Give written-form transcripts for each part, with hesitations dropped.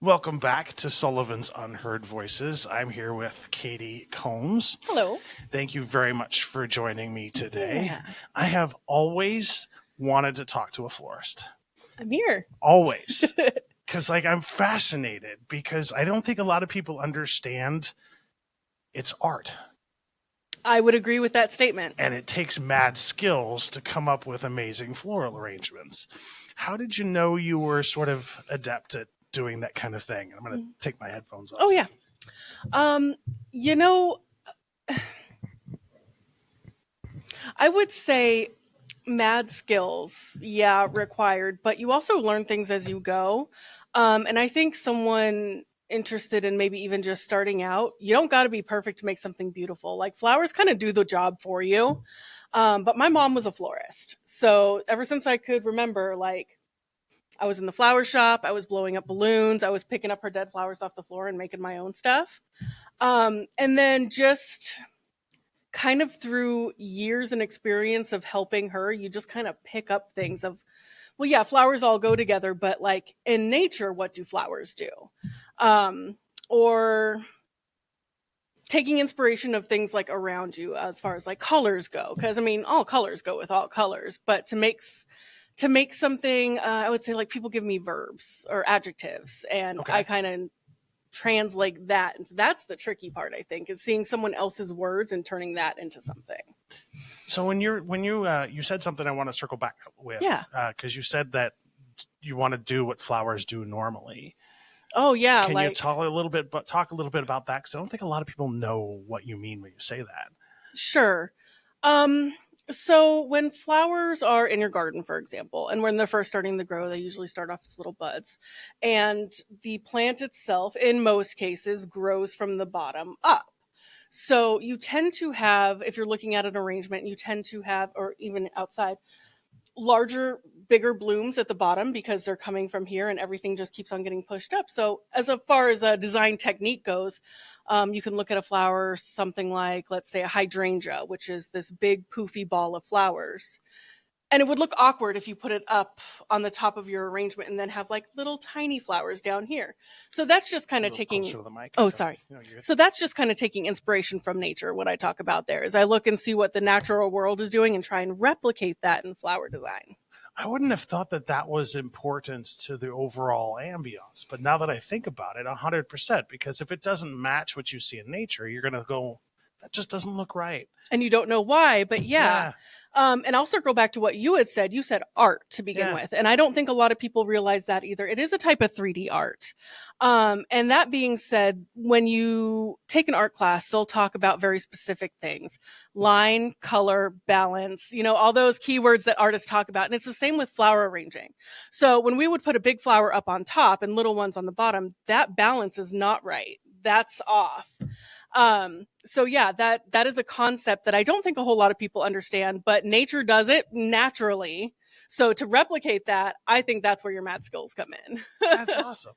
Welcome back to Sullivan's Unheard Voices. I'm here with Katie Combs. Hello. Thank you very much for joining me today. Yeah. I have always wanted to talk to a florist. I'm here. Always. Because I'm fascinated because I don't think a lot of people understand it's art. I would agree with that statement. And it takes mad skills to come up with amazing floral arrangements. How did you know you were sort of adept at doing that kind of thing? I'm going to take my headphones off. Oh, yeah. You know, I would say mad skills, yeah, required, but you also learn things as you go. And I think someone interested in maybe even just starting out, you don't got to be perfect to make something beautiful. Like flowers kind of do the job for you. But my mom was a florist. So ever since I could remember, I was in the flower shop, I was blowing up balloons, I was picking up her dead flowers off the floor and making my own stuff. And then just kind of through years and experience of helping her, you just kind of pick up things of, well, yeah, flowers all go together, but like in nature, what do flowers do? Or taking inspiration of things like around you as far as like colors go. Because I mean, all colors go with all colors, but to make something, I would say like people give me verbs or adjectives, and Okay. I kind of translate that. And that's the tricky part, I think, is seeing someone else's words and turning that into something. So when you said something I want to circle back with, Yeah. Because you said that you want to do what flowers do normally. Oh yeah. Can you talk a little bit about that? Because I don't think a lot of people know what you mean when you say that. Sure. So when flowers are in your garden, for example, and when they're first starting to grow, they usually start off as little buds. And the plant itself, in most cases, grows from the bottom up. So you tend to have, if you're looking at an arrangement, you tend to have, or even outside, larger, bigger blooms at the bottom because they're coming from here and everything just keeps on getting pushed up. So as far as a design technique goes, you can look at a flower, something like, let's say, a hydrangea, which is this big poofy ball of flowers. And it would look awkward if you put it up on the top of your arrangement and then have like little tiny flowers down here. So that's just kind of taking. Closer to the mic. Oh, sorry. So that's just kind of taking inspiration from nature. What I talk about there is I look and see what the natural world is doing and try and replicate that in flower design. I wouldn't have thought that was important to the overall ambiance, but now that I think about it, 100%, because if it doesn't match what you see in nature, you're going to go, that just doesn't look right. And you don't know why, but yeah. And I'll circle back to what you had said. You said art to begin with. And I don't think a lot of people realize that either. It is a type of 3D art. And that being said, when you take an art class, they'll talk about very specific things: line, color, balance, all those keywords that artists talk about. And it's the same with flower arranging. So when we would put a big flower up on top and little ones on the bottom, that balance is not right. That's off. So yeah, that is a concept that I don't think a whole lot of people understand, but nature does it naturally. So to replicate that, I think that's where your math skills come in. That's awesome.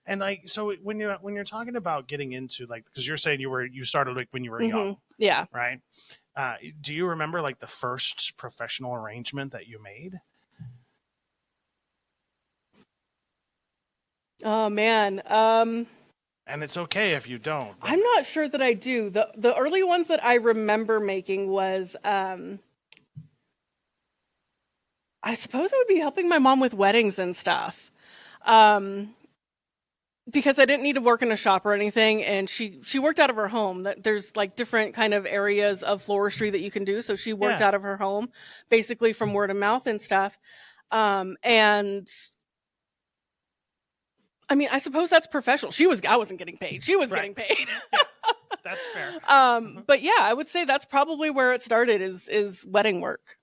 And so when you're talking about getting into because you're saying you started when you were young, yeah, right? Do you remember the first professional arrangement that you made? Oh man. And it's okay if you don't. I'm not sure that I do. The early ones that I remember making was, I suppose it would be helping my mom with weddings and stuff. Because I didn't need to work in a shop or anything, and she worked out of her home. There's different kind of areas of floristry that you can do. So she worked out of her home, basically from word of mouth and stuff. And I mean, I suppose that's professional. I wasn't getting paid. She was getting paid. Yeah, that's fair. But yeah, I would say that's probably where it started is wedding work.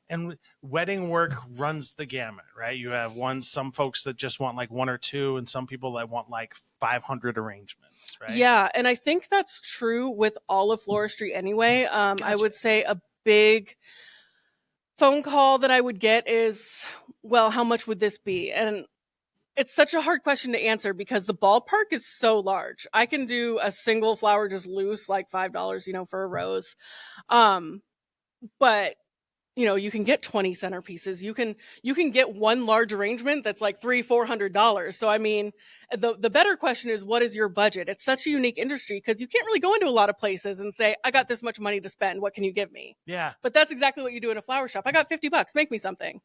And wedding work runs the gamut, right? You have some folks that just want one or two, and some people that want 500 arrangements, right? Yeah, and I think that's true with all of floristry anyway. Gotcha. I would say a big phone call that I would get is, well, how much would this be? And it's such a hard question to answer because the ballpark is so large. I can do a single flower just loose, like $5, for a rose. But you can get 20 centerpieces. You can get one large arrangement that's like $300-400. So I mean, the better question is, what is your budget? It's such a unique industry because you can't really go into a lot of places and say, I got this much money to spend, what can you give me? Yeah. But that's exactly what you do in a flower shop. I got $50, make me something.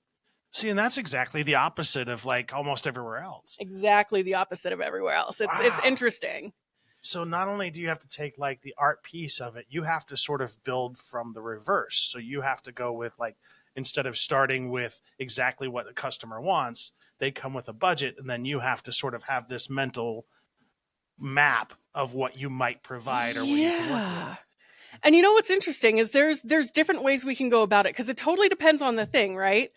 See, and that's exactly the opposite of like almost everywhere else. Exactly the opposite of everywhere else. It's Wow. interesting. So not only do you have to take like the art piece of it, you have to sort of build from the reverse. So you have to go with like, instead of starting with exactly what the customer wants, they come with a budget, and then you have to sort of have this mental map of what you might provide or what you can work Yeah. with. And what's interesting is there's different ways we can go about it because it totally depends on the thing, right?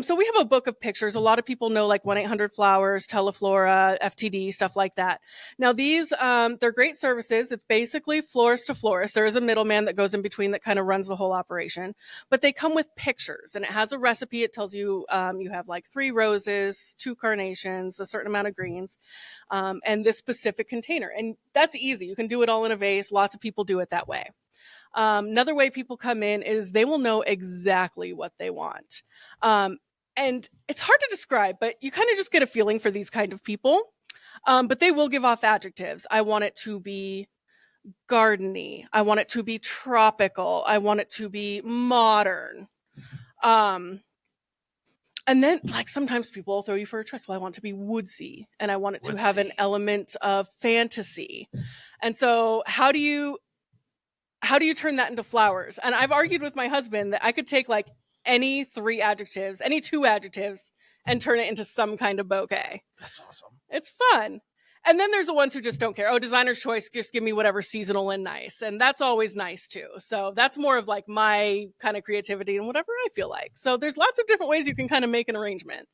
So we have a book of pictures. A lot of people know like 1-800-Flowers, Teleflora, FTD, stuff like that. Now these they're great services. It's basically florist to florist. There is a middleman that goes in between that kind of runs the whole operation, but they come with pictures and it has a recipe. It tells you you have like 3 roses, 2 carnations, a certain amount of greens, and this specific container. And that's easy. You can do it all in a vase. Lots of people do it that way. Another way people come in is they will know exactly what they want. And it's hard to describe, but you kind of just get a feeling for these kind of people. But they will give off adjectives. I want it to be gardeny. I want it to be tropical. I want it to be modern. And then, like, sometimes people will throw you for a twist. Well, I want it to be woodsy, and I want it to have an element of fantasy. And so, how do you turn that into flowers? And I've argued with my husband that I could take like any 2 adjectives, and turn it into some kind of bouquet. That's awesome. It's fun. And then there's the ones who just don't care. Oh, designer's choice, just give me whatever seasonal and nice. And that's always nice too. So that's more of like my kind of creativity and whatever I feel like. So there's lots of different ways you can kind of make an arrangement.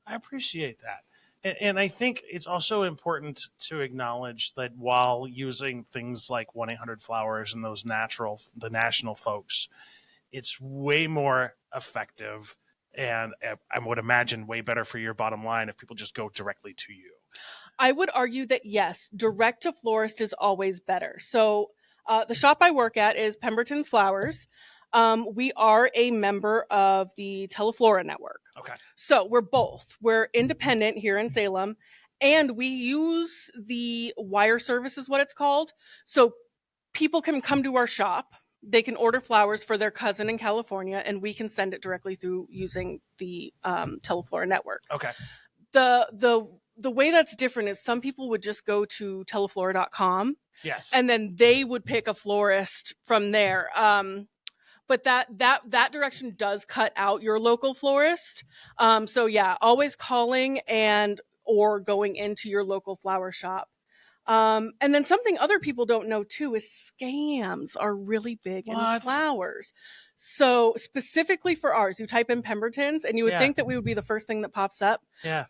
I appreciate that. And I think it's also important to acknowledge that while using things like 1-800-Flowers and the national folks, it's way more effective and I would imagine way better for your bottom line if people just go directly to you. I would argue that yes, direct to florist is always better. So the shop I work at is Pemberton's Flowers. We are a member of the Teleflora network. Okay. So we're independent here in Salem, and we use the wire service is what it's called. So people can come to our shop. They can order flowers for their cousin in California, and we can send it directly through using the Teleflora network. Okay. The way that's different is some people would just go to teleflora.com. Yes. And then they would pick a florist from there. But that direction does cut out your local florist. So yeah, always calling or going into your local flower shop. And then something other people don't know too is scams are really big in flowers. So specifically for ours, you type in Pemberton's and you would think that we would be the first thing that pops up. Yeah.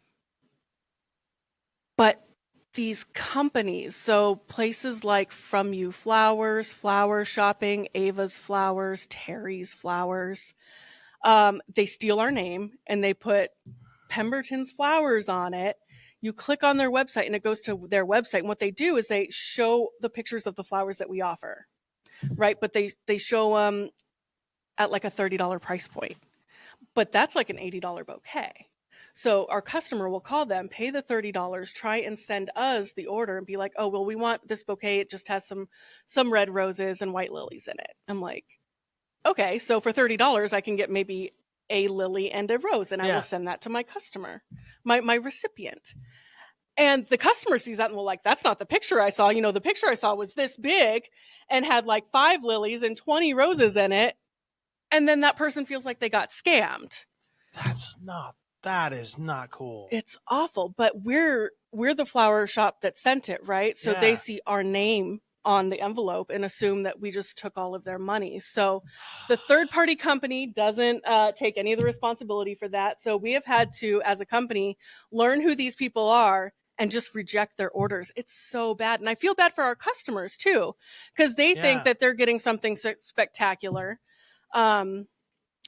But these companies, so places like From You Flowers, Flower Shopping, Ava's Flowers, Terry's Flowers, they steal our name and they put Pemberton's Flowers on it. You click on their website and it goes to their website. And what they do is they show the pictures of the flowers that we offer, right? But they show them at like a $30 price point. But that's like an $80 bouquet. So our customer will call them, pay the $30, try and send us the order and be like, oh, well, we want this bouquet. It just has some red roses and white lilies in it. I'm like, okay, so for $30, I can get maybe a lily and a rose, and I will send that to my customer, my recipient. And the customer sees that and will like, that's not the picture I saw. The picture I saw was this big and had like 5 lilies and 20 roses in it. And then that person feels like they got scammed. That is not cool. It's awful, but we're the flower shop that sent it, right? So they see our name on the envelope and assume that we just took all of their money. So the third-party company doesn't take any of the responsibility for that. So we have had to, as a company, learn who these people are and just reject their orders. It's so bad. And I feel bad for our customers too, because they think that they're getting something spectacular.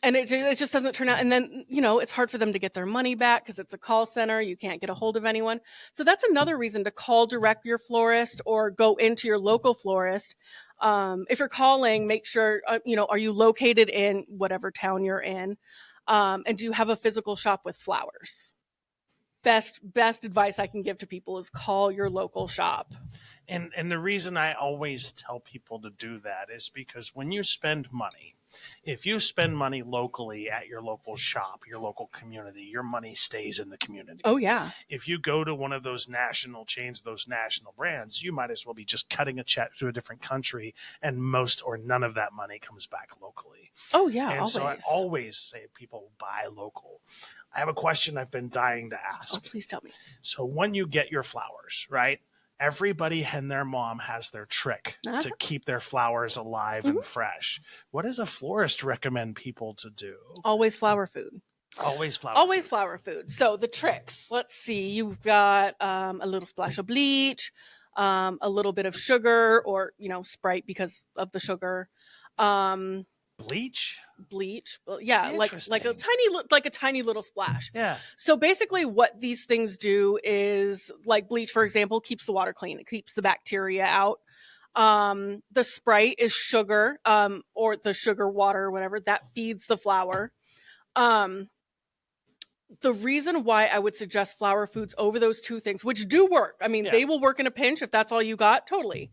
and it just doesn't turn out. And then, it's hard for them to get their money back because it's a call center. You can't get a hold of anyone. So that's another reason to call direct your florist or go into your local florist. If you're calling, make sure, are you located in whatever town you're in? And do you have a physical shop with flowers? Best advice I can give to people is call your local shop. And the reason I always tell people to do that is because when you spend money, if you spend money locally at your local shop, your local community, your money stays in the community. Oh, yeah. If you go to one of those national chains, those national brands, you might as well be just cutting a check to a different country, and most or none of that money comes back locally. Oh, yeah, and always. So I always say people buy local. I have a question I've been dying to ask. Oh, please tell me. So when you get your flowers, right? Everybody and their mom has their trick to keep their flowers alive and fresh. What does a florist recommend people to do? Always flower food. Always flower food. So the tricks, let's see, you've got a little splash of bleach, a little bit of sugar, or Sprite because of the sugar. Bleach, yeah, like a tiny little splash. Yeah. So basically what these things do is, like bleach, for example, keeps the water clean. It keeps the bacteria out. The Sprite is sugar, or the sugar water or whatever that feeds the flower. The reason why I would suggest flower foods over those two things, which do work, they will work in a pinch if that's all you got, totally.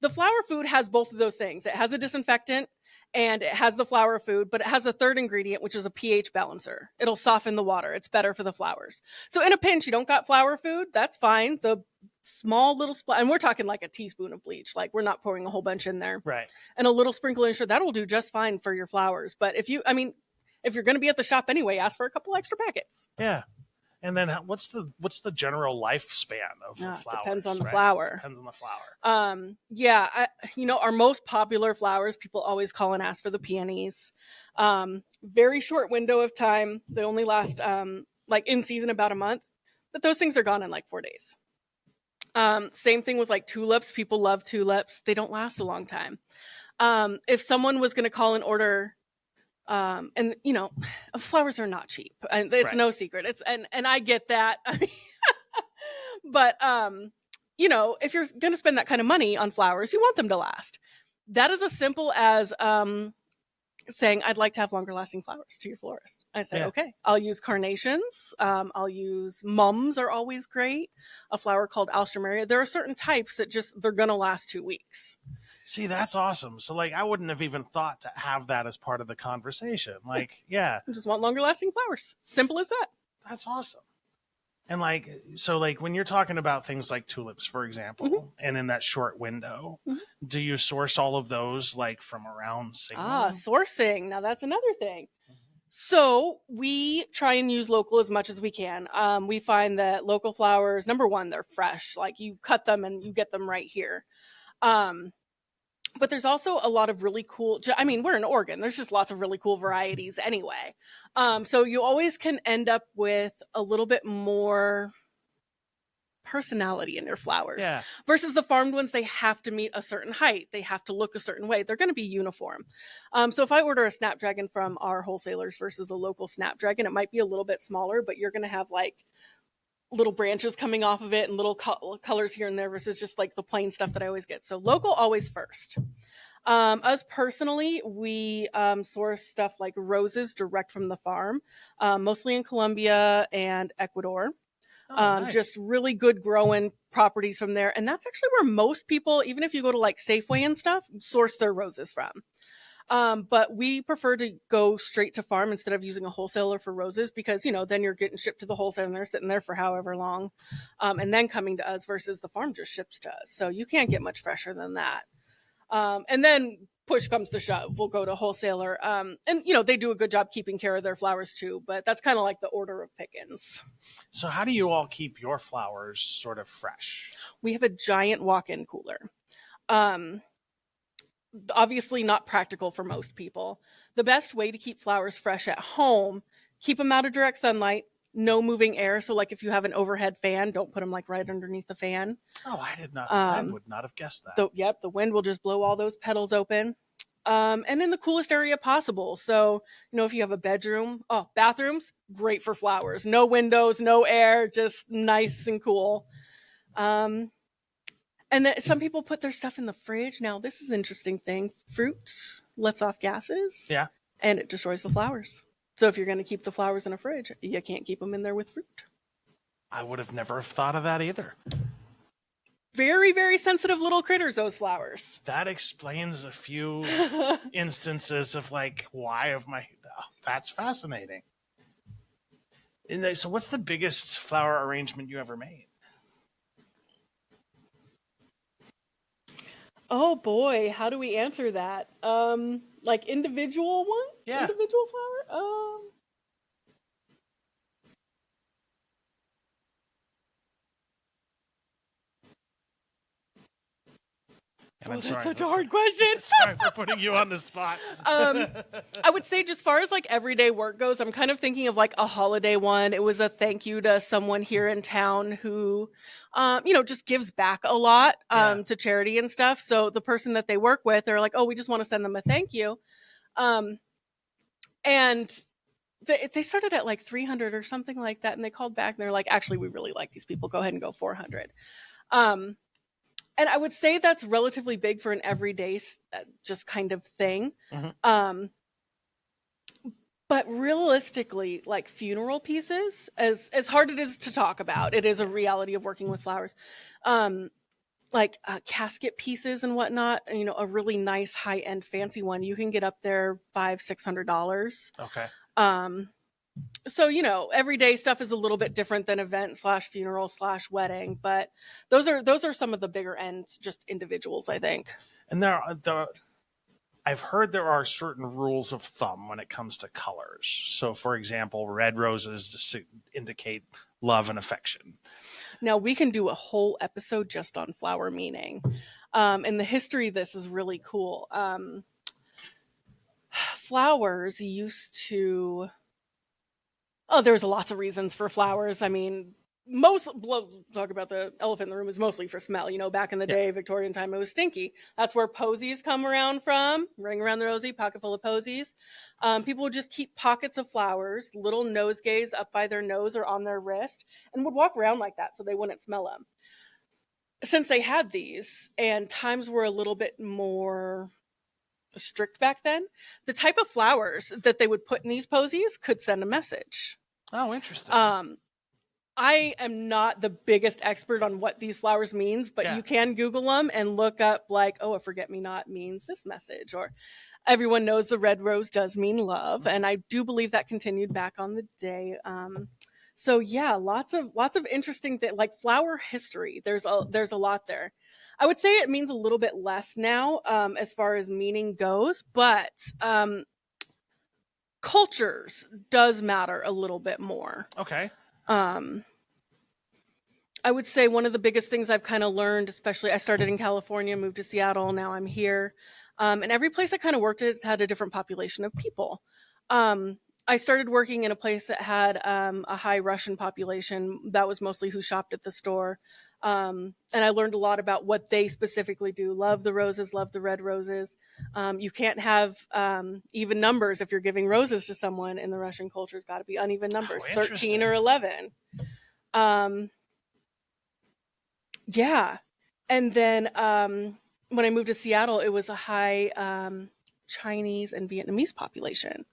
The flower food has both of those things. It has a disinfectant and it has the flower food, but it has a third ingredient, which is a pH balancer. It'll soften the water. It's better for the flowers. So in a pinch, you don't got flower food, that's fine. The small little splash, and we're talking like a teaspoon of bleach, like we're not pouring a whole bunch in there. Right. And a little sprinkle in, sure, that'll do just fine for your flowers. But if you're going to be at the shop anyway, ask for a couple extra packets. Yeah. And then what's the general lifespan of flowers? Depends on the flower. Depends on the flower. Our most popular flowers, people always call and ask for the peonies. Very short window of time. They only last like in season about a month, but those things are gone in like 4 days. Same thing with like tulips. People love tulips. They don't last a long time. If someone was going to call and order, and flowers are not cheap, and it's no secret. It's and I get that. But if you're going to spend that kind of money on flowers, you want them to last. That is as simple as saying, I'd like to have longer lasting flowers to your florist. I say, okay, I'll use carnations. I'll use mums are always great. A flower called alstroemeria. There are certain types that they're going to last 2 weeks. See, that's awesome. So I wouldn't have even thought to have that as part of the conversation. I just want longer lasting flowers. Simple as that. That's awesome. And when you're talking about things like tulips, for example, and in that short window, do you source all of those from around Salem? Sourcing. Now that's another thing. So we try and use local as much as we can. We find that local flowers, number one, they're fresh. Like you cut them and you get them right here. But there's also a lot of really cool, we're in Oregon. There's just lots of really cool varieties anyway. So you always can end up with a little bit more personality in your flowers. Yeah. Versus the farmed ones, they have to meet a certain height. They have to look a certain way. They're going to be uniform. So if I order a snapdragon from our wholesalers versus a local snapdragon, it might be a little bit smaller, but you're going to have little branches coming off of it and little colors here and there versus just the plain stuff that I always get. So local always first. Us personally, we source stuff like roses direct from the farm, mostly in Colombia and Ecuador. Nice. Just really good growing properties from there. And that's actually where most people, even if you go to Safeway and stuff, source their roses from. But we prefer to go straight to farm instead of using a wholesaler for roses because, then you're getting shipped to the wholesaler and they're sitting there for however long, and then coming to us versus the farm just ships to us. So you can't get much fresher than that. And then push comes to shove, we'll go to wholesaler. And, they do a good job keeping care of their flowers too, but that's kind of like the order of pickings. So how do you all keep your flowers sort of fresh? We have a giant walk-in cooler. Obviously not practical for most people. The best way to keep flowers fresh at home, keep them out of direct sunlight, no moving air. So if you have an overhead fan, don't put them right underneath the fan. Oh, I would not have guessed that. The wind will just blow all those petals open. and in the coolest area possible. So, if you have a bedroom, bathrooms, great for flowers. No windows, no air, just nice and cool. Um, and then some people put their stuff in the fridge. Now, this is an interesting thing. Fruit lets off gases Yeah. and it destroys the flowers. So if you're going to keep the flowers in a fridge, you can't keep them in there with fruit. I would have never thought of that either. Very, very sensitive little critters, those flowers. That explains a few instances of why of my. Oh, that's fascinating. So, what's the biggest flower arrangement you ever made? Oh boy, how do we answer that? Like individual one? Yeah. Individual flower? And I'm that's sorry. such a hard question. Sorry for putting you on the spot. I would say, just far as everyday work goes, I'm kind of thinking of a holiday one. It was a thank you to someone here in town who, just gives back a lot to charity and stuff. So the person that they work with, they're like, oh, we just want to send them a thank you. And they started at 300 or something like that. And they called back and they're like, actually, we really like these people. Go ahead and go 400. And I would say that's relatively big for an everyday just kind of thing. Mm-hmm. But realistically, funeral pieces, as hard it is to talk about, it is a reality of working with flowers. Casket pieces and whatnot, a really nice high-end fancy one, you can get up there $500-$600. Okay. So, everyday stuff is a little bit different than event/funeral/wedding, but those are some of the bigger end, just individuals, I think. And I've heard there are certain rules of thumb when it comes to colors. So, for example, red roses indicate love and affection. Now, we can do a whole episode just on flower meaning. And the history of this is really cool. Flowers used to... Oh, there's lots of reasons for flowers. I mean, talk about the elephant in the room, is mostly for smell. Back in the day, Victorian time, it was stinky. That's where posies come around from. Ring around the rosy, pocket full of posies. People would just keep pockets of flowers, little nosegays up by their nose or on their wrist, and would walk around like that so they wouldn't smell them. Since they had these, and times were a little bit more strict back then, the type of flowers that they would put in these posies could send a message. Oh, interesting. I am not the biggest expert on what these flowers means, but you can Google them and look up a forget-me-not means this message, or everyone knows the red rose does mean love, and I do believe that continued back on the day. So yeah, lots of interesting things, flower history. There's a lot there. I would say it means a little bit less now, as far as meaning goes, but cultures does matter a little bit more. Okay. I would say one of the biggest things I've kind of learned, especially I started in California, moved to Seattle, now I'm here. And every place I kind of worked at had a different population of people. I started working in a place that had a high Russian population. That was mostly who shopped at the store. And I learned a lot about what they specifically do. Love the roses, love the red roses. You can't have even numbers if you're giving roses to someone in the Russian culture. It's got to be uneven numbers, 13 or 11. Yeah. And then when I moved to Seattle, it was a high Chinese and Vietnamese population.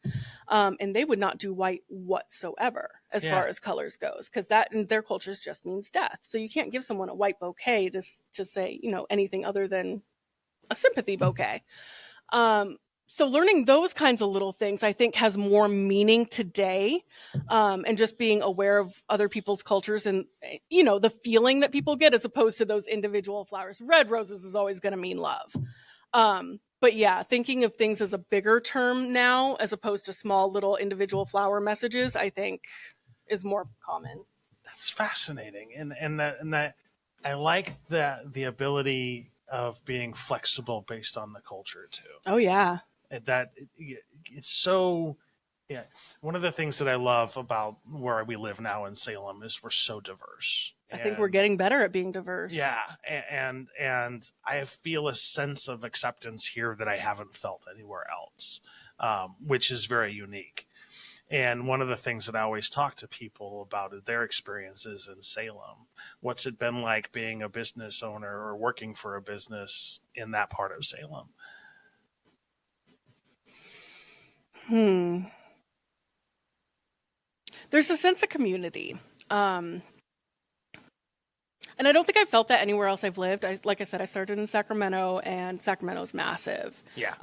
And they would not do white whatsoever as far as colors goes, because that in their cultures just means death. So you can't give someone a white bouquet to say, anything other than a sympathy bouquet. So learning those kinds of little things, I think, has more meaning today, and just being aware of other people's cultures and, the feeling that people get as opposed to those individual flowers. Red roses is always going to mean love. But yeah, thinking of things as a bigger term now, as opposed to small little individual flower messages, I think is more common. That's fascinating. And that I like the ability of being flexible based on the culture too. Oh yeah. That it's so, one of the things that I love about where we live now in Salem is we're so diverse. I think we're And getting better at being diverse. yeah, and I feel a sense of acceptance here that I haven't felt anywhere else, which is very unique. And one of the things that I always talk to people about is their experiences in Salem. What's it been like being a business owner or working for a business in that part of Salem? Hmm. There's a sense of community. Um, and I don't think I've felt that anywhere else I've lived. Like I said, I started in Sacramento, and Sacramento's massive. Yeah,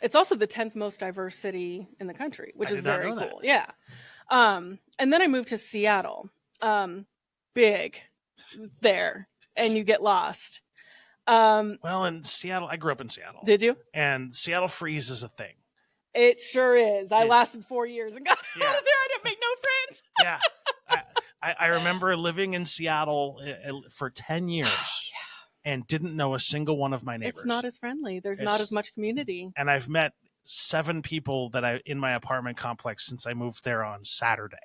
It's also the 10th most diverse city in the country, which I is did not very know that. cool. Yeah. And then I moved to Seattle. Big there, and you get lost. Well, in Seattle, I grew up in Seattle, Did you? and Seattle freeze is a thing. It sure is. I It, lasted 4 years and got yeah, out of there. I didn't make no friends. yeah. I remember living in Seattle for 10 years and didn't know a single one of my neighbors. It's not as friendly. There's not It's as much community. and I've met 7 people that I in my apartment complex since I moved there on Saturday.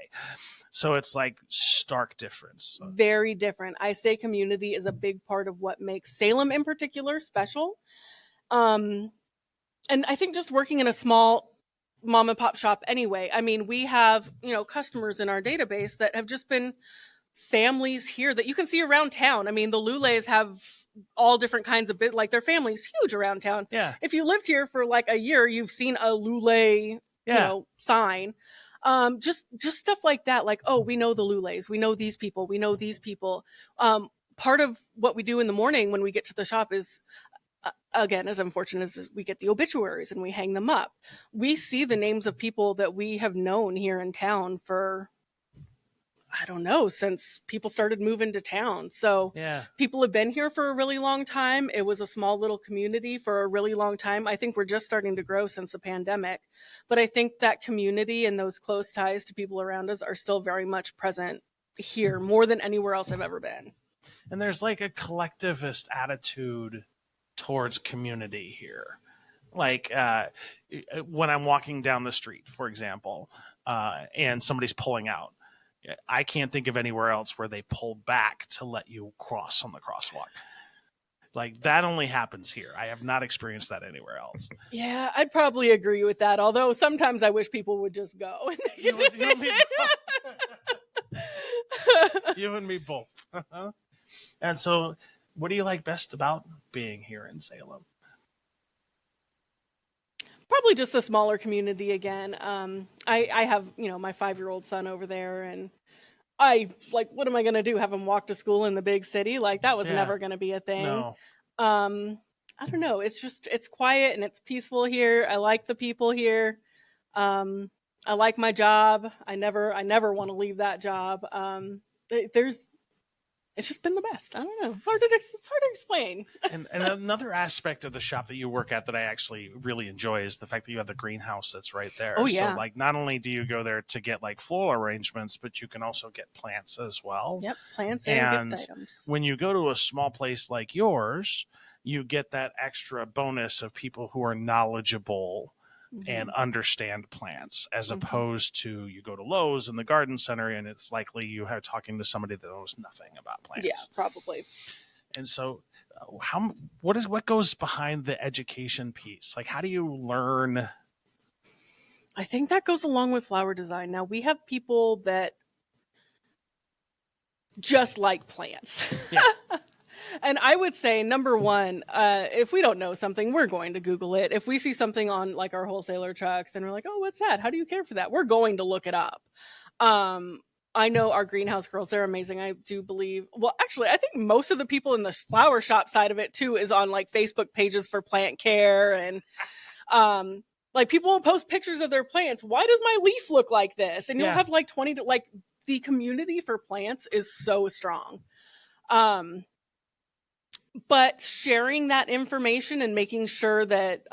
So it's like stark difference. Very different. I say community is a big part of what makes Salem in particular special. And I think just working in a small mom and pop shop anyway. I mean, we have, customers in our database that have just been families here that you can see around town. I mean, the Lulays have all different kinds of like their family's huge around town. Yeah. If you lived here for like a year, you've seen a Lulay, sign. Just stuff like that. Like, oh, we know the Lulays. We know these people. We know these people. Part of what we do in the morning when we get to the shop is, again, as unfortunate as we get the obituaries and we hang them up, we see the names of people that we have known here in town for, I don't know, since people started moving to town. So Yeah. people have been here for a really long time. It was a small little community for a really long time. I think we're just starting to grow since the pandemic. But I think that community and those close ties to people around us are still very much present here, more than anywhere else I've ever been. And there's like a collectivist attitude towards community here. Like when I'm walking down the street, for example, and somebody's pulling out, I can't think of anywhere else where they pull back to let you cross on the crosswalk. Like that only happens here. I have not experienced that anywhere else. Yeah, I'd probably agree with that. Although sometimes I wish people would just go and make a decision. You and me both. And so, what do you like best about being here in Salem? Probably just a smaller community again. I have, my 5-year-old son over there, and I like, what am I going to do? Have him walk to school in the big city? Like that was never going to be a thing. No. I don't know. It's quiet and it's peaceful here. I like the people here. I like my job. I never want to leave that job. It's just been the best. I don't know. It's hard to explain. And another aspect of the shop that you work at that I actually really enjoy is the fact that you have the greenhouse that's right there. Oh, yeah. So like not only do you go there to get like floral arrangements, but you can also get plants as well. Yep, plants and gift items. When you go to a small place like yours, you get that extra bonus of people who are knowledgeable and understand plants, as opposed to you go to Lowe's in the garden center and it's likely you are talking to somebody that knows nothing about plants. Yeah, probably. And so what goes behind the education piece? Like, how do you learn? I think that goes along with flower design. Now we have people that just like plants. Yeah. And I would say, number one, if we don't know something, we're going to Google it. If we see something on like our wholesaler trucks and we're like, oh, what's that? How do you care for that? We're going to look it up. I know our greenhouse girls, they're amazing. I do believe, well, actually, I think most of the people in the flower shop side of it too is on like Facebook pages for plant care. And like people will post pictures of their plants. Why does my leaf look like this? And you'll have like 20 to like, the community for plants is so strong. But sharing that information and making sure that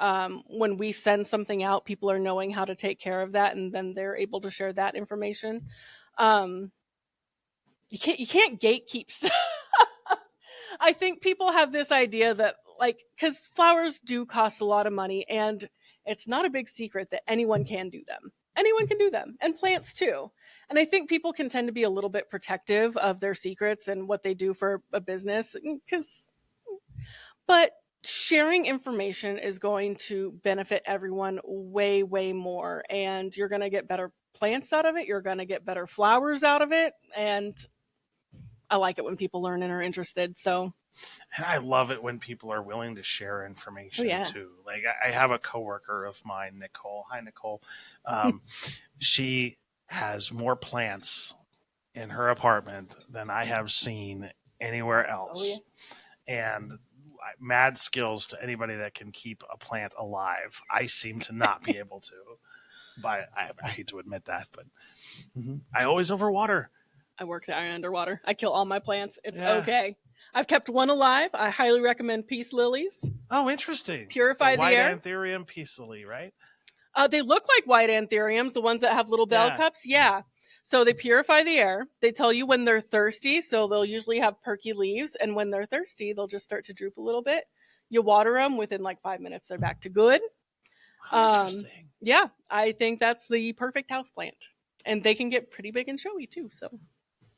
when we send something out, people are knowing how to take care of that, and then they're able to share that information. You can't gatekeep stuff. I think people have this idea that like, because flowers do cost a lot of money, and it's not a big secret that anyone can do them. Anyone can do them, and plants too. And I think people can tend to be a little bit protective of their secrets and what they do for a business, but sharing information is going to benefit everyone way, way more. And you're going to get better plants out of it. You're going to get better flowers out of it. And I like it when people learn and are interested. So, and I love it when people are willing to share information too. Like I have a coworker of mine, Nicole. Hi, Nicole. She has more plants in her apartment than I have seen anywhere else. And mad skills to anybody that can keep a plant alive. I seem to not be able to. But I hate to admit that, but I always overwater. I work there underwater. I kill all my plants. It's okay. I've kept one alive. I highly recommend peace lilies. Oh, interesting. Purify the air. White anthurium peace lily, right? They look like white anthuriums, the ones that have little bell cups. Yeah. So they purify the air. They tell you when they're thirsty. So they'll usually have perky leaves. And when they're thirsty, they'll just start to droop a little bit. You water them. Within like 5 minutes, they're back to good. Interesting. Yeah. I think that's the perfect house plant. And they can get pretty big and showy too. So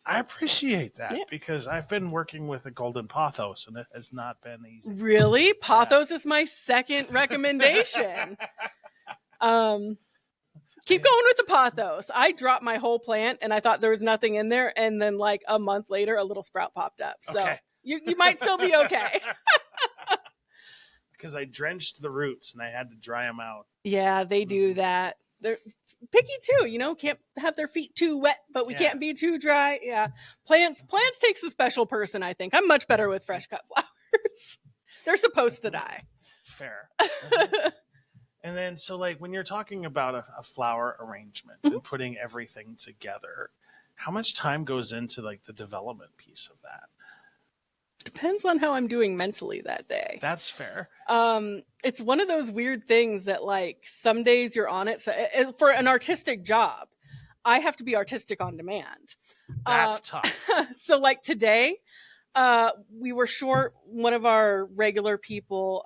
I appreciate that because I've been working with a golden pothos and it has not been easy. Really? Pothos is my second recommendation. Keep going with the pothos. I dropped my whole plant and I thought there was nothing in there. And then like a month later, a little sprout popped up. So you might still be okay. Because I drenched the roots and I had to dry them out. Yeah, they do that. They're picky too, can't have their feet too wet, but we can't be too dry. Yeah. Plants takes a special person, I think. I'm much better with fresh cut flowers. They're supposed to die. Fair. And then, so like when you're talking about a flower arrangement and putting everything together, how much time goes into like the development piece of that? Depends on how I'm doing mentally that day. That's fair. It's one of those weird things that like some days you're on it. So for an artistic job, I have to be artistic on demand. That's tough. So like today, we were short one of our regular people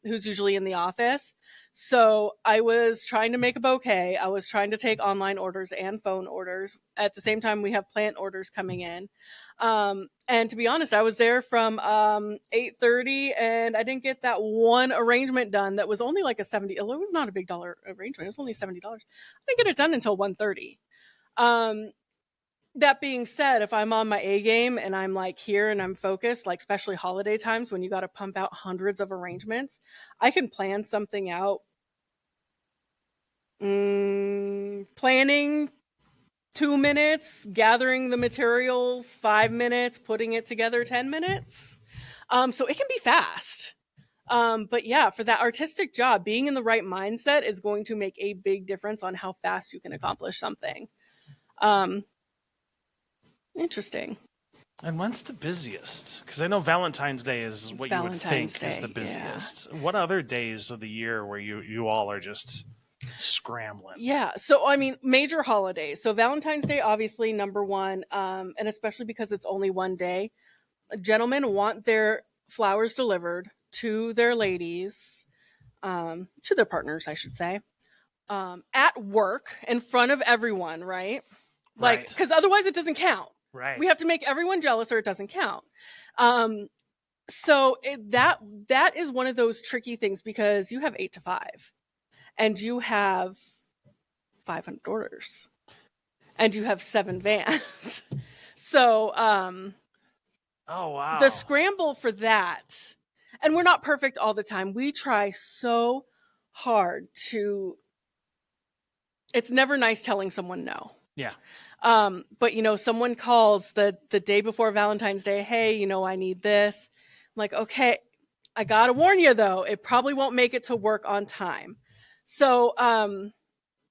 who's usually in the office. So I was trying to make a bouquet. I was trying to take online orders and phone orders. At the same time, we have plant orders coming in. And to be honest, I was there from 8:30 and I didn't get that one arrangement done that was only like a $70. It was not a big dollar arrangement. It was only $70. I didn't get it done until 1:30. That being said, if I'm on my A game and I'm like here and I'm focused, like especially holiday times when you got to pump out hundreds of arrangements, I can plan something out. Planning 2 minutes, gathering the materials 5 minutes, putting it together 10 minutes. So it can be fast. But yeah, for that artistic job, being in the right mindset is going to make a big difference on how fast you can accomplish something. Interesting. And when's the busiest? Because I know Valentine's Day is what you would think is the busiest. Yeah. What other days of the year where you all are just scrambling? Yeah. So, I mean, major holidays. So Valentine's Day, obviously, number one. And especially because it's only one day. Gentlemen want their flowers delivered to their ladies, to their partners, I should say, at work in front of everyone, right? Like, because otherwise it doesn't count. Right. We have to make everyone jealous or it doesn't count. So that is one of those tricky things because you have 8 to 5 and you have 500 orders and you have 7 vans. So, oh wow. The scramble for that, and we're not perfect all the time. We try so hard it's never nice telling someone no. Yeah. But someone calls the day before Valentine's Day, hey, I need this. I'm like, okay, I gotta warn you though, it probably won't make it to work on time. So,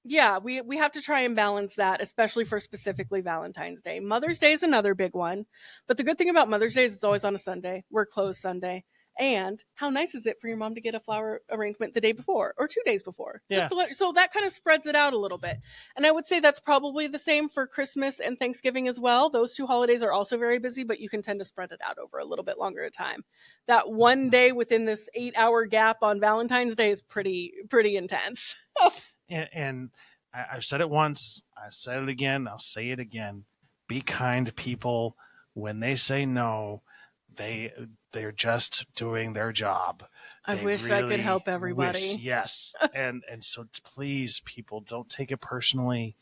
yeah, we have to try and balance that, especially for specifically Valentine's Day. Mother's Day is another big one. But the good thing about Mother's Day is it's always on a Sunday. We're closed Sunday. And how nice is it for your mom to get a flower arrangement the day before or 2 days before? Yeah. So that kind of spreads it out a little bit. And I would say that's probably the same for Christmas and Thanksgiving as well. Those 2 holidays are also very busy, but you can tend to spread it out over a little bit longer at time. That one day within this 8-hour gap on Valentine's Day is pretty intense. And I've said it once, I've said it again, I'll say it again. Be kind to people. When they say no, they they're just doing their job. I They wish I could really help wish, everybody. yes. And so please, people, don't take it personally.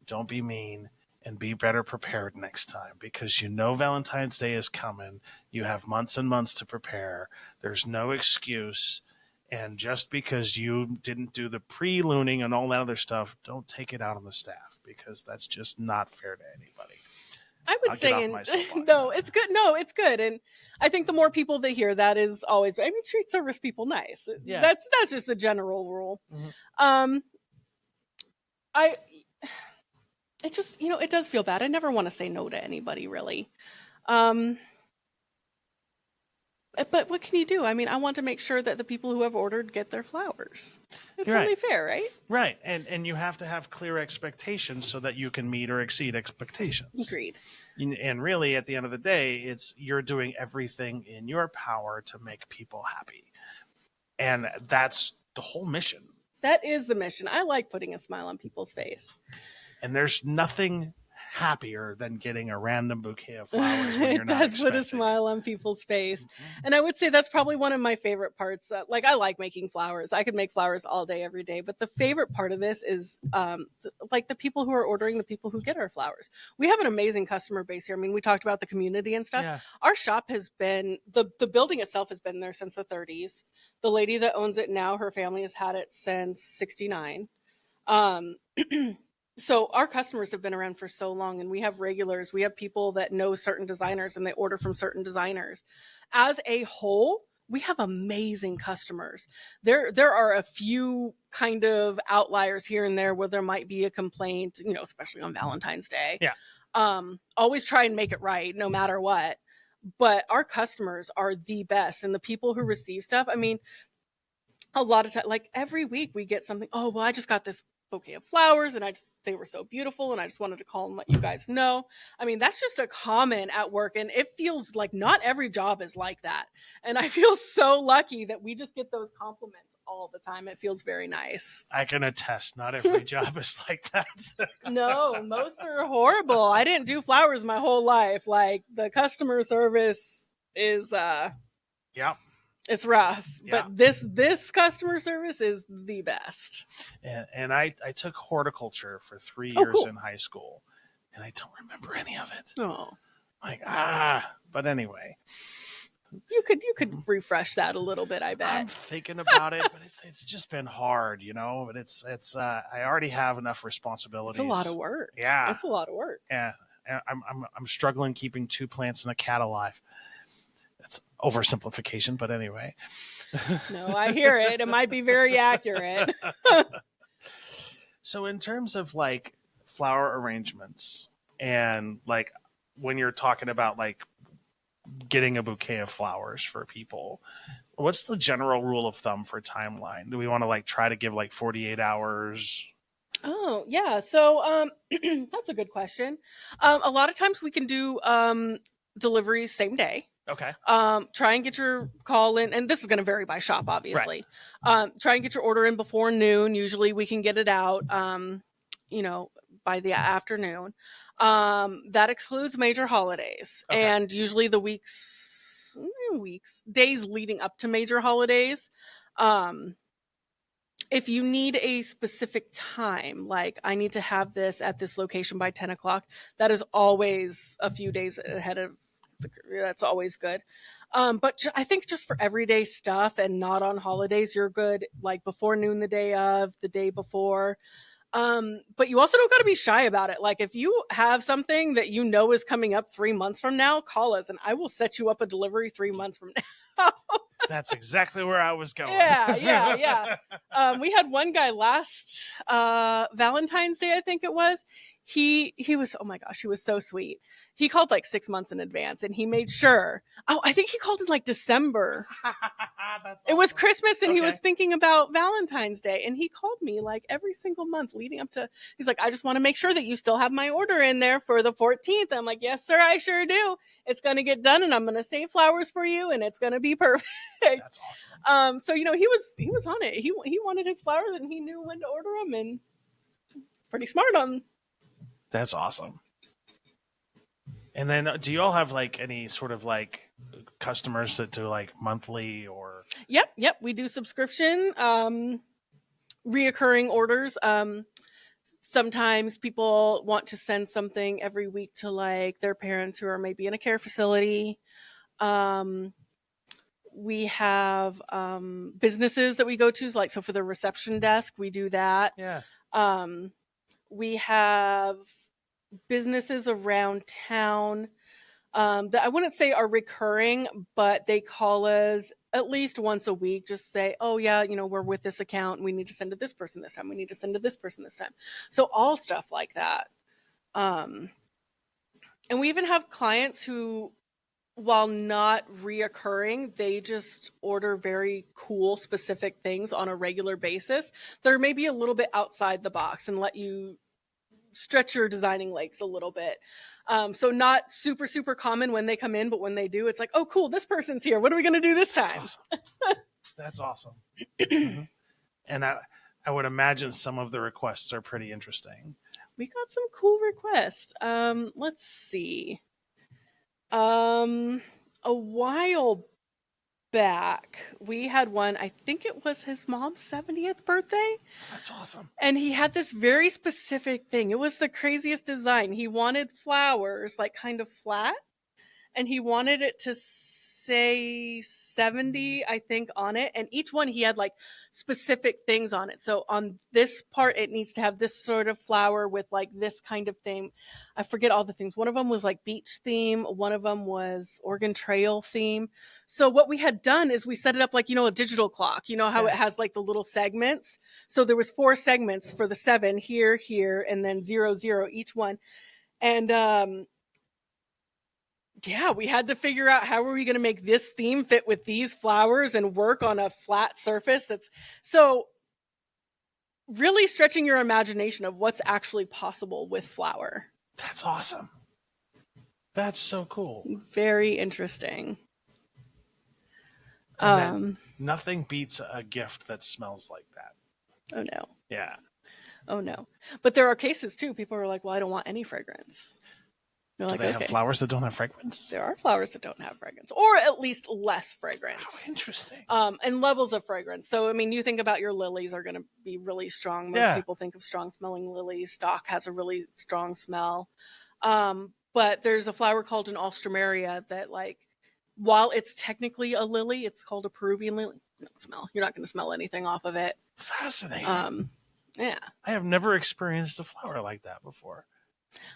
Don't be mean, and be better prepared next time, because you know Valentine's Day is coming. You have months and months to prepare. There's no excuse. And just because you didn't do the pre-looning and all that other stuff, don't take it out on the staff, because that's just not fair to anybody. I would I'll get say, off and my soapbox no, now. it's good. No, it's good, and I think the more people that hear that is always. I mean, treat service people nice. Yeah. That's just the general rule. Mhm. Um, I it just it does feel bad. I never want to say no to anybody really. Um, but what can you do? I mean, I want to make sure that the people who have ordered get their flowers. It's You're right. only fair, right? Right. And you have to have clear expectations so that you can meet or exceed expectations. Agreed. And really, at the end of the day, it's you're doing everything in your power to make people happy. And that's the whole mission. That is the mission. I like putting a smile on people's face. And there's nothing happier than getting a random bouquet of flowers when you're It not does expecting put a smile on people's face. Mm-hmm. And I would say that's probably one of my favorite parts. That, like, I like making flowers. I could make flowers all day, every day. But the favorite part of this is like the people who are ordering, the people who get our flowers. We have an amazing customer base here. I mean, we talked about the community and stuff. Yeah. Our shop has been, the building itself has been there since the 30s. The lady that owns it now, her family has had it since 69. So our customers have been around for so long, and we have regulars. We have people that know certain designers and they order from certain designers. As a whole, we have amazing customers. There are a few kind of outliers here and there where there might be a complaint, especially on Valentine's Day. Yeah. Always try and make it right no matter what. But our customers are the best, and the people who receive stuff, I mean, a lot of time, like every week we get something. Oh, well, I just got this bouquet of flowers and they were so beautiful and I just wanted to call and let you guys know. I mean, that's just a comment at work, and it feels like not every job is like that. And I feel so lucky that we just get those compliments all the time. It feels very nice. I can attest, not every job is like that. No, most are horrible. I didn't do flowers my whole life. Like, the customer service is Yeah. it's rough, Yeah. but this customer service is the best. And I took horticulture for 3 years cool. in high school, and I don't remember any of it. Oh, But anyway, you could refresh that a little bit, I bet. I'm thinking about it, but it's just been hard, But it's I already have enough responsibilities. It's a lot of work. Yeah, it's a lot of work. Yeah, I'm struggling keeping 2 plants and a cat alive. That's oversimplification, but anyway. No, I hear it. It might be very accurate. So in terms of like flower arrangements, and like when you're talking about like getting a bouquet of flowers for people, what's the general rule of thumb for timeline? Do we want to like try to give like 48 hours? Oh, yeah. So that's a good question. A lot of times we can do deliveries same day. Okay. Try and get your call in, and this is going to vary by shop, obviously. Right. Try and get your order in before noon. Usually we can get it out, by the afternoon. That excludes major holidays, okay. And usually the days leading up to major holidays. If you need a specific time, like I need to have this at this location by 10 o'clock, that is always a few days ahead of that's always good. But I think just for everyday stuff and not on holidays, you're good like before noon the day of, the day before. But you also don't got to be shy about it. Like if you have something that is coming up 3 months from now, call us and I will set you up a delivery 3 months from now. That's exactly where I was going. Yeah. We had one guy last Valentine's Day, I think it was. He was, oh my gosh, he was so sweet. He called like 6 months in advance and he made sure. Oh, I think he called in like December. That's awesome. It was Christmas and he was thinking about Valentine's Day, and he called me like every single month leading up to, he's like, I just want to make sure that you still have my order in there for the 14th. I'm like, yes, sir, I sure do. It's going to get done and I'm going to save flowers for you and it's going to be perfect. That's awesome. So, he was on it. He wanted his flowers and he knew when to order them, and Pretty smart on. That's awesome. And then do you all have like any sort of like customers that do like monthly or? Yep. We do subscription, reoccurring orders. Sometimes people want to send something every week to like their parents who are maybe in a care facility. Um, we have businesses that we go to, like so for the reception desk, we do that. Yeah. We have businesses around town that I wouldn't say are recurring, but they call us at least once a week, just say, oh yeah, we're with this account, we need to send to this person this time, we need to send to this person this time. So all stuff like that. And we even have clients who, while not reoccurring, they just order very cool specific things on a regular basis that are maybe a little bit outside the box and let you stretch your designing legs a little bit. So not super, super common when they come in, but when they do, it's like, oh, cool, this person's here. What are we going to do this time? That's awesome. That's awesome. Mm-hmm. And I would imagine some of the requests are pretty interesting. We got some cool requests. Let's see. A while back, we had one, I think it was his mom's 70th birthday. That's awesome. And he had this very specific thing. It was the craziest design. He wanted flowers like kind of flat, and he wanted it to say 70, I think, on it. And each one he had like specific things on it. So on this part, it needs to have this sort of flower with like this kind of thing. I forget all the things. One of them was like beach theme. One of them was Oregon Trail theme. So what we had done is we set it up like, a digital clock, how it has like the little segments. So there was 4 segments for the 7 here, and then 0, 0 each one. And, yeah, we had to figure out how are we going to make this theme fit with these flowers and work on a flat surface. That's so really stretching your imagination of what's actually possible with flower. That's awesome. That's so cool. Very interesting. And nothing beats a gift that smells like that. Oh no. Yeah. Oh no. But there are cases too. People are like, well, I don't want any fragrance. Do they have flowers that don't have fragrance? There are flowers that don't have fragrance, or at least less fragrance. Oh, interesting. And levels of fragrance. So, I mean, you think about your lilies are going to be really strong. Most people think of strong smelling lilies. Stock has a really strong smell. But there's a flower called an alstroemeria that, like, while it's technically a lily, it's called a Peruvian lily. You don't smell. You're not going to smell anything off of it. Fascinating. Yeah. I have never experienced a flower like that before.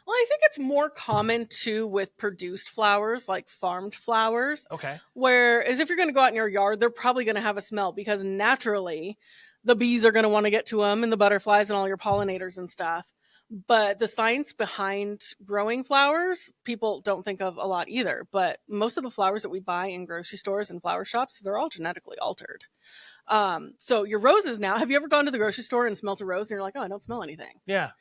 Well, I think it's more common too with produced flowers, like farmed flowers. Okay. Whereas if you're going to go out in your yard, they're probably going to have a smell because naturally the bees are going to want to get to them and the butterflies and all your pollinators and stuff. But the science behind growing flowers, people don't think of a lot either. But most of the flowers that we buy in grocery stores and flower shops, they're all genetically altered. So your roses now, have you ever gone to the grocery store and smelt a rose and you're like, oh, I don't smell anything? Yeah.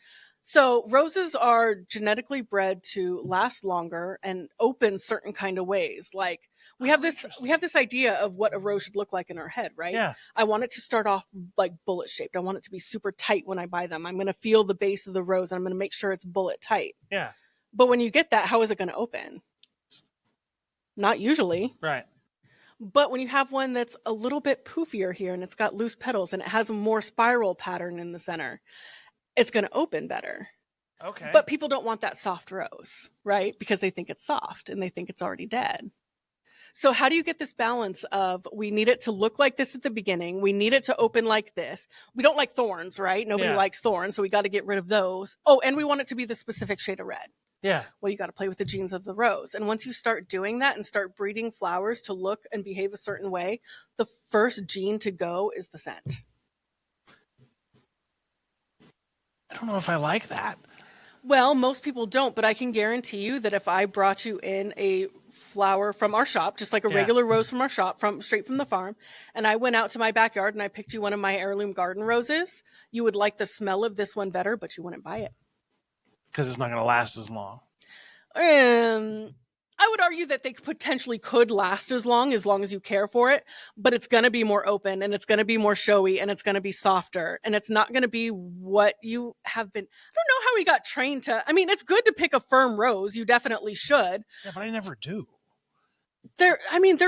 So roses are genetically bred to last longer and open certain kind of ways. Like we have this idea of what a rose should look like in our head, right? Yeah. I want it to start off like bullet shaped. I want it to be super tight when I buy them. I'm going to feel the base of the rose and I'm going to make sure it's bullet tight. Yeah. But when you get that, how is it going to open? Not usually. Right. But when you have one that's a little bit poofier here and it's got loose petals and it has a more spiral pattern in the center, it's going to open better. Okay. But people don't want that soft rose, right? Because they think it's soft and they think it's already dead. So how do you get this balance of we need it to look like this at the beginning. We need it to open like this. We don't like thorns, right? Nobody likes thorns. So we got to get rid of those. Oh, and we want it to be the specific shade of red. Yeah. Well, you got to play with the genes of the rose. And once you start doing that and start breeding flowers to look and behave a certain way, the first gene to go is the scent. I don't know if I like that. Well, most people don't, but I can guarantee you that if I brought you in a flower from our shop, just like a regular rose from our shop, straight from the farm, and I went out to my backyard and I picked you one of my heirloom garden roses, you would like the smell of this one better, but you wouldn't buy it. Because it's not going to last as long. I would argue that they potentially could last as long as you care for it, but it's going to be more open and it's going to be more showy and it's going to be softer and it's not going to be what you have been. I don't know how we got trained to. I mean, it's good to pick a firm rose. You definitely should. Yeah, but I never do. They're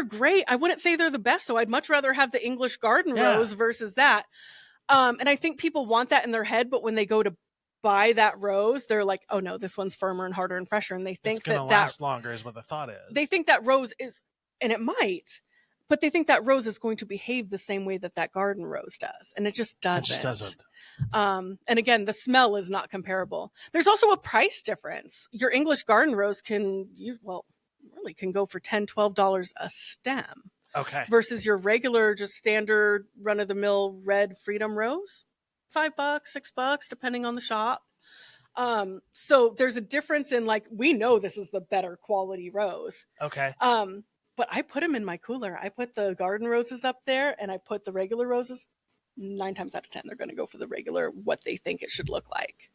great. I wouldn't say they're the best, though. I'd much rather have the English garden rose versus that. And I think people want that in their head, but when they go to buy that rose, they're like, oh no, this one's firmer and harder and fresher. And they think it's gonna last longer is what the thought is. They think that rose is, and it might, but they think that rose is going to behave the same way that garden rose does. And it just doesn't. It just doesn't. And again, the smell is not comparable. There's also a price difference. Your English garden rose can go for $10, $12 a stem. Okay. Versus your regular, just standard run-of-the-mill red Freedom Rose, $5, $6, depending on the shop. So there's a difference in, like, we know this is the better quality rose. Okay. But I put them in my cooler. I put the garden roses up there, and I put the regular roses. 9 times out of 10, they're going to go for the regular, what they think it should look like.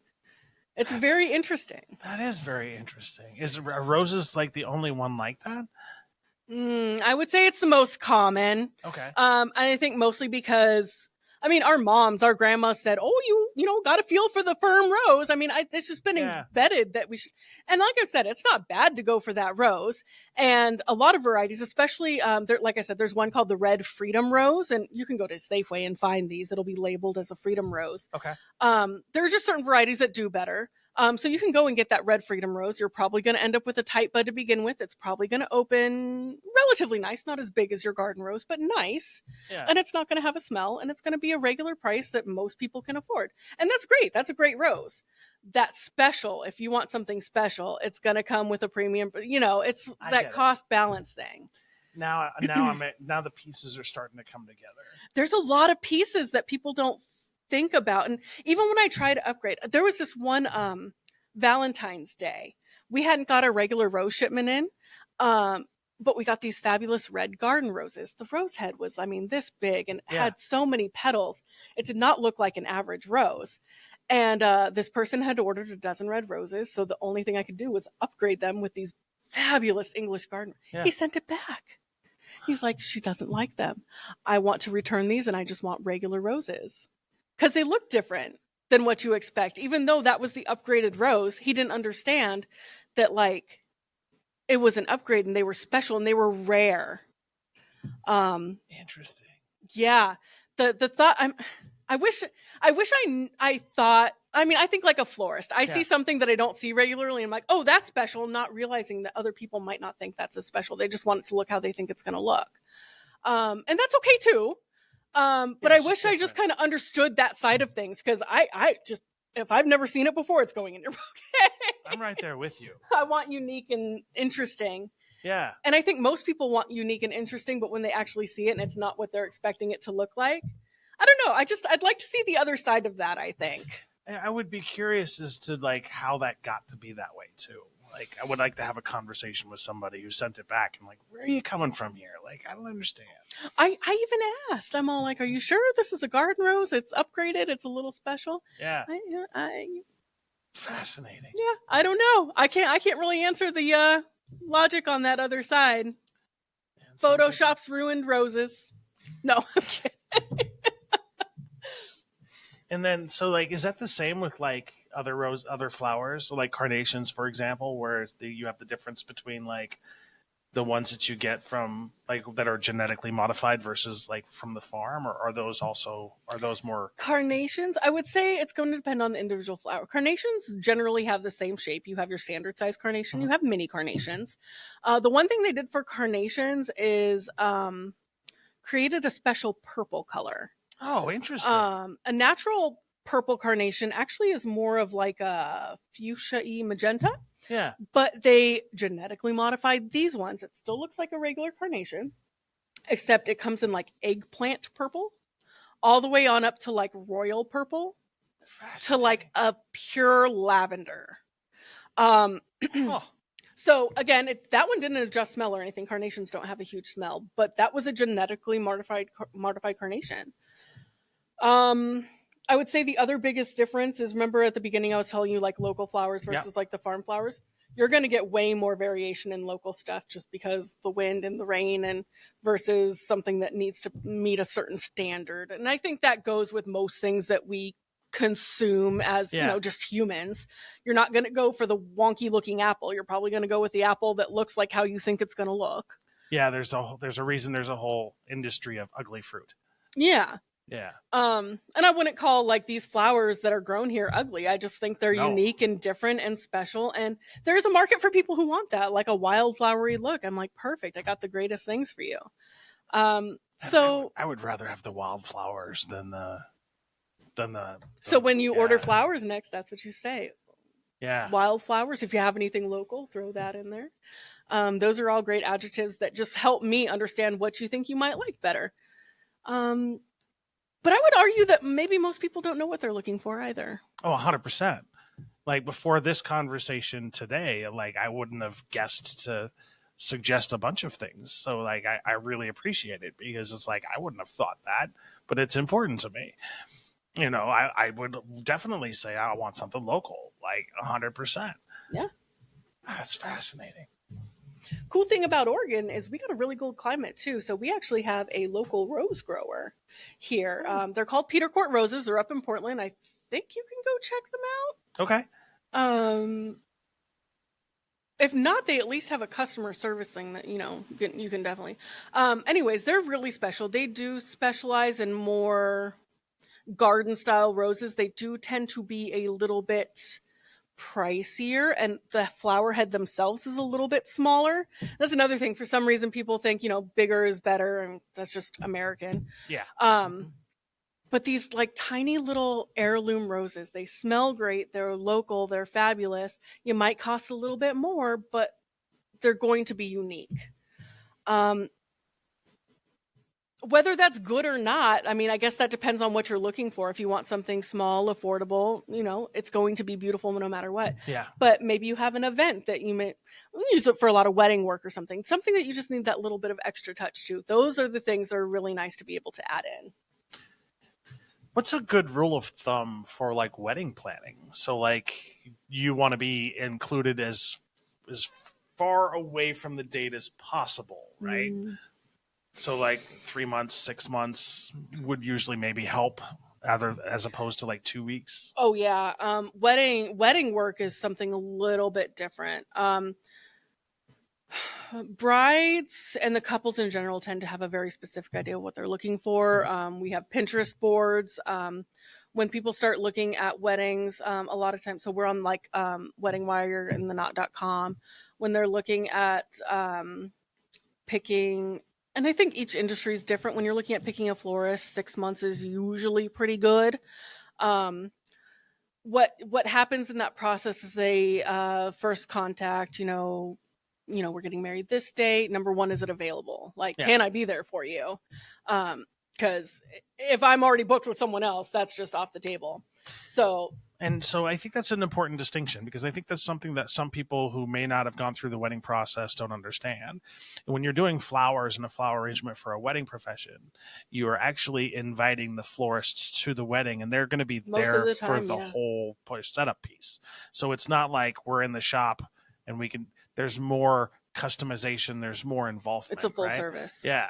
It's very interesting. That is very interesting. Is roses like the only one like that? I would say it's the most common. Okay. And I think mostly because, I mean, our grandma said, oh, you know, got to feel for the firm rose. I mean, it's just been embedded that we should. And like I said, it's not bad to go for that rose. And a lot of varieties, especially, like I said, there's one called the Red Freedom Rose. And you can go to Safeway and find these. It'll be labeled as a Freedom Rose. Okay. There are just certain varieties that do better. So you can go and get that Red Freedom Rose. You're probably going to end up with a tight bud to begin with. It's probably going to open relatively nice, not as big as your garden rose, but nice. Yeah. And it's not going to have a smell, and it's going to be a regular price that most people can afford. And that's great. That's a great rose. That's special. If you want something special, it's going to come with a premium. You know, it's that cost balance thing. Now the pieces are starting to come together. There's a lot of pieces that people don't think about. And even when I try to upgrade, there was this one Valentine's Day, we hadn't got a regular rose shipment in, but we got these fabulous red garden roses. The rose head was, I mean, this big and had so many petals. It did not look like an average rose. And this person had ordered a dozen red roses, so the only thing I could do was upgrade them with these fabulous English garden. He sent it back. He's like, she doesn't like them. I want to return these, and I just want regular roses. Because they look different than what you expect. Even though that was the upgraded rose, he didn't understand that, like, it was an upgrade and they were special and they were rare. Interesting. Yeah. The thought, I wish I thought, I mean, I think like a florist. I see something that I don't see regularly and I'm like, oh, that's special, not realizing that other people might not think that's as special. They just want it to look how they think it's going to look. And that's okay too. But I wish I just kind of understood that side of things, because I just, if I've never seen it before, it's going in your bouquet. I'm right there with you. I want unique and interesting. Yeah. And I think most people want unique and interesting, but when they actually see it and it's not what they're expecting it to look like, I don't know. I'd like to see the other side of that, I think. I would be curious as to, like, how that got to be that way too. Like, I would like to have a conversation with somebody who sent it back and, like, where are you coming from here? Like, I don't understand. I even asked. I'm all like, are you sure this is a garden rose? It's upgraded. It's a little special. Yeah. Fascinating. Yeah. I don't know. I can't really answer the logic on that other side. Photoshop's ruined roses. No, I'm kidding. And then, so, like, is that the same with, like, other flowers, so like carnations, for example, where you have the difference between, like, the ones that you get from, like, that are genetically modified versus, like, from the farm, or are those more carnations? I would say it's going to depend on the individual flower. Carnations generally have the same shape. You have your standard size carnation, you have mini carnations. The one thing they did for carnations is created a special purple color. Oh, interesting. A natural purple carnation actually is more of like a fuchsia-y magenta. Yeah. But they genetically modified these ones. It still looks like a regular carnation, except it comes in like eggplant purple, all the way on up to like royal purple, to like a pure lavender. So again, that one didn't adjust smell or anything. Carnations don't have a huge smell, but that was a genetically modified carnation. I would say the other biggest difference is, remember at the beginning I was telling you, like, local flowers versus like the farm flowers. you're going to get way more variation in local stuff just because the wind and the rain, and versus something that needs to meet a certain standard. And I think that goes with most things that we consume as, Yeah. just humans. You're not going to go for the wonky looking apple. You're probably going to go with the apple that looks like how you think it's going to look. Yeah, there's a reason there's a whole industry of ugly fruit. Yeah. Yeah. And I wouldn't call like these flowers that are grown here ugly. I just think they're No. unique and different and special. And there's a market for people who want that, like a wildflowery look. I'm like, perfect. I got the greatest things for you. So I would rather have the wildflowers than so when you order yeah. flowers next, that's what you say. Yeah. Wildflowers. If you have anything local, throw that in there. Those are all great adjectives that just help me understand what you think you might like better. But I would argue that maybe most people don't know what they're looking for either. Oh, 100%. Like before this conversation today, like I wouldn't have guessed to suggest a bunch of things. So like I really appreciate it because it's like I wouldn't have thought that, but it's important to me. I would definitely say I want something local, like 100%. Yeah. That's fascinating. Cool thing about Oregon is we got a really cold climate too. So we actually have a local rose grower here. They're called Peter Court Roses. They're up in Portland. I think you can go check them Okay. out. If not, they at least have a customer service thing that, you can definitely. Anyways, they're really special. They do specialize in more garden style roses. They do tend to be a little bit pricier, and the flower head themselves is a little bit smaller. That's another thing. For some reason, people think, bigger is better, and that's just American. Yeah. But these like tiny little heirloom roses, they smell great. They're local. They're fabulous. You might cost a little bit more, but they're going to be unique. Whether that's good or not, I mean, I guess that depends on what you're looking for. If you want something small, affordable, it's going to be beautiful no matter what. Yeah. But maybe you have an event that you may use it for a lot of wedding work or something that you just need that little bit of extra touch to. Those are the things that are really nice to be able to add in. What's a good rule of thumb for like wedding planning? So like you want to be included as far away from the date as possible, right? So like 3 months, 6 months would usually maybe help, as opposed to like 2 weeks. Oh yeah. Wedding work is something a little bit different. Brides and the couples in general tend to have a very specific idea of what they're looking for. We have Pinterest boards. When people start looking at weddings, a lot of times, so we're on like Wedding Wire and the knot.com. When they're looking at picking, and I think each industry is different. When you're looking at picking a florist, 6 months is usually pretty good. What happens in that process is they first contact, we're getting married this date. Number one, is it available? Like, can I be there for you? Because if I'm already booked with someone else, that's just off the table. So I think that's an important distinction, because I think that's something that some people who may not have gone through the wedding process don't understand. When you're doing flowers and a flower arrangement for a wedding profession, you are actually inviting the florists to the wedding, and they're going to be there for the whole setup piece. So it's not like we're in the shop and there's more customization, there's more involvement. It's a full service. Yeah.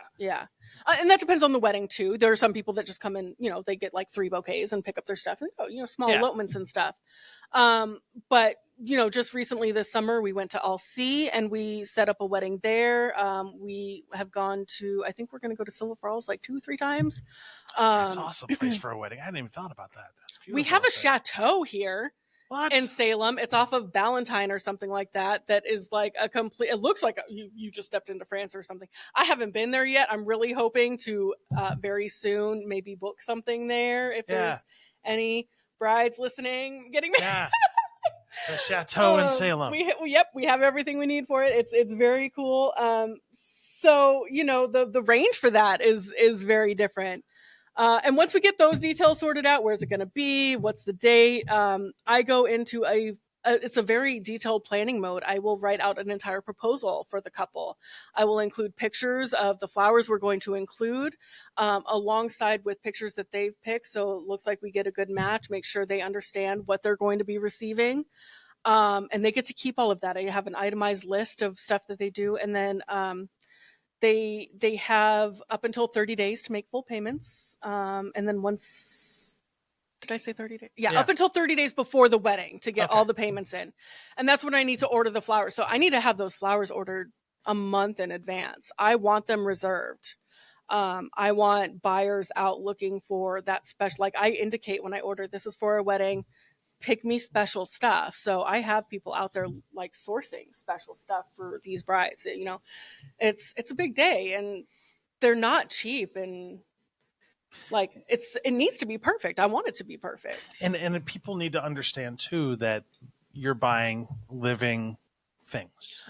And that depends on the wedding too. There are some people that just come in, they get like 3 bouquets and pick up their stuff and go, small elopements and stuff. But just recently this summer we went to All Sea and we set up a wedding there. We have gone to, I think we're going to go to Silver Falls like 2 or 3 times. That's an awesome place for a wedding. I hadn't even thought about that. That's beautiful. We have a chateau here. What? In Salem. It's off of Ballantine or something like that. That is like a complete, it looks like you just stepped into France or something. I haven't been there yet. I'm really hoping to very soon maybe book something there. If there's any brides listening, getting married. Yeah. The chateau in Salem. We have everything we need for it. It's very cool. So, the range for that is very different. And once we get those details sorted out, where's it going to be? What's the date? I go into it's a very detailed planning mode. I will write out an entire proposal for the couple. I will include pictures of the flowers we're going to include, alongside with pictures that they've picked. So it looks like we get a good match, make sure they understand what they're going to be receiving. And they get to keep all of that. I have an itemized list of stuff that they do, and then they have up until 30 days to make full payments, and then once, did I say 30 days? Yeah, Yeah. up until 30 days before the wedding to get Okay. all the payments in. And that's when I need to order the flowers. So I need to have those flowers ordered a month in advance. I want them reserved. I want buyers out looking for that special, like I indicate when I order, this is for a wedding, pick me special stuff. So I have people out there like sourcing special stuff for these brides. You know, it's a big day, and they're not cheap, and like it needs to be perfect. I want it to be perfect. And people need to understand too that you're buying living things.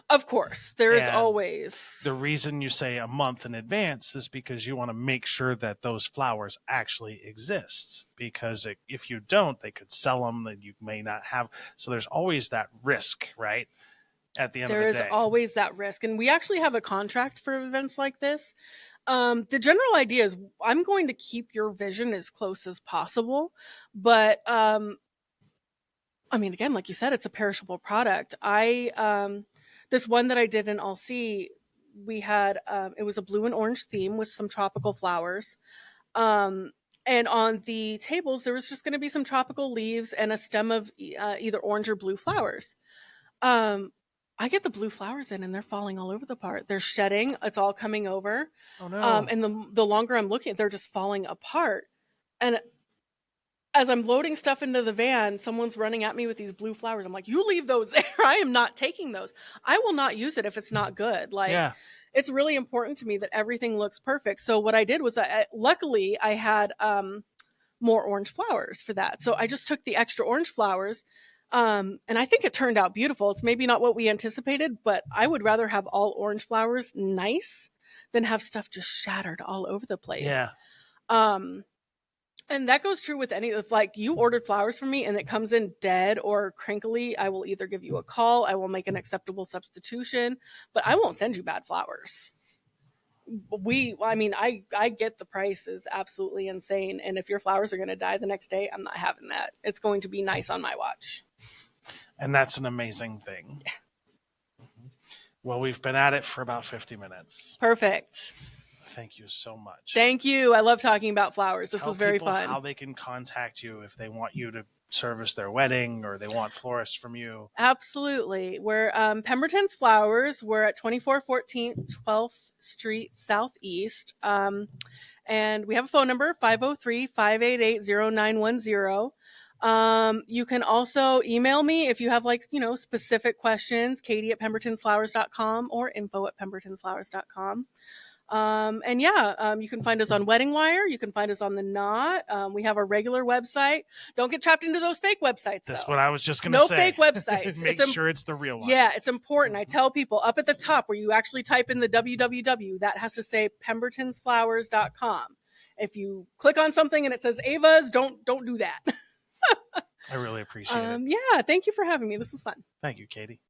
Of course, there is And always the reason you say a month in advance is because you want to make sure that those flowers actually exist. Because if you don't, they could sell them, that you may not have. So there's always that risk, right? At the end of there the is day. always that risk, and we actually have a contract for events like this. The general idea is I'm going to keep your vision as close as possible, but I mean, again, like you said, it's a perishable product. This one that I did in Alcy, we had it was a blue and orange theme with some tropical flowers. Um, and on the tables, there was just going to be some tropical leaves and a stem of either orange or blue flowers. Um, I get the blue flowers in, and they're falling all over the part. They're shedding. It's all coming over. Oh no. And the longer I'm looking, they're just falling apart. And as I'm loading stuff into the van, someone's running at me with these blue flowers. I'm like, you leave those there. I am not taking those. I will not use it if it's not good. Like, Yeah. it's really important to me that everything looks perfect. So what I did was, luckily, I had more orange flowers for that. So I just took the extra orange flowers, and I think it turned out beautiful. It's maybe not what we anticipated, but I would rather have all orange flowers nice than have stuff just shattered all over the place. Yeah. Um, and that goes true with any, if like you ordered flowers from me and it comes in dead or crinkly, I will either give you a call, I will make an acceptable substitution, but I won't send you bad flowers. I get the price is absolutely insane. And if your flowers are going to die the next day, I'm not having that. It's going to be nice on my watch. And that's an amazing thing. Yeah. Well, we've been at it for about 50 minutes. Perfect. Thank you so much. Thank you. I love talking about flowers. This was very fun. How they can contact you if they want you to service their wedding or they want florists from you. Absolutely. We're Pemberton's Flowers. We're at 2414 12th Street Southeast. And we have a phone number, 503-588-0910. You can also email me if you have specific questions, katie@pembertonsflowers.com or info@pembertonsflowers.com. You can find us on Wedding Wire. You can find us on The Knot. We have our regular website. Don't get trapped into those fake websites. That's though. what I was just going to say. No fake websites. Make sure it's the real one. Yeah, it's important. I tell people up at the top where you actually type in the www, that has to say pembertonsflowers.com. If you click on something and it says Ava's, don't do that. I really appreciate it. Yeah, thank you for having me. This was fun. Thank you, Katie.